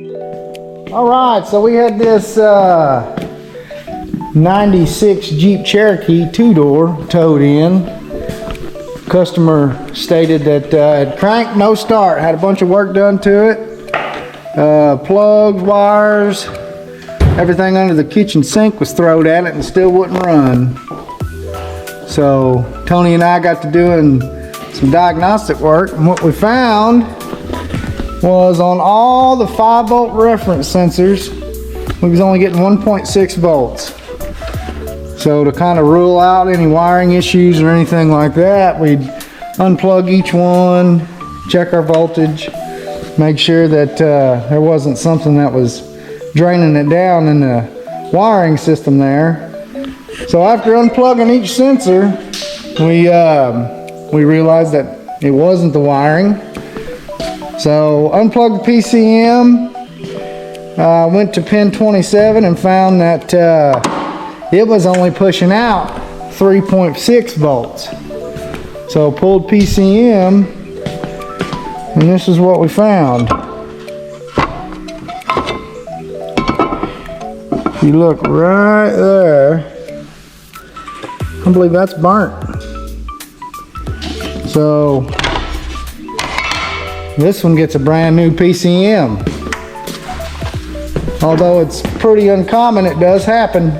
All right, so we had this 96 Jeep Cherokee two-door towed in. Customer stated that it cranked, no start, had a bunch of work done to it. Plugs, wires, everything under the kitchen sink was thrown at it and still wouldn't run. So Tony and I got to doing some diagnostic work, and what we found was on all the 5-volt reference sensors, we was only getting 1.6 volts. So to kind of rule out any wiring issues or anything like that, we'd unplug each one, check our voltage, make sure that there wasn't something that was draining it down in the wiring system there. So after unplugging each sensor, we realized that it wasn't the wiring. So unplugged the PCM, went to pin 27 and found that it was only pushing out 3.6 volts. So pulled PCM, and this is what we found. If you look right there, I believe that's burnt. So this one gets a brand new PCM. Although it's pretty uncommon, it does happen.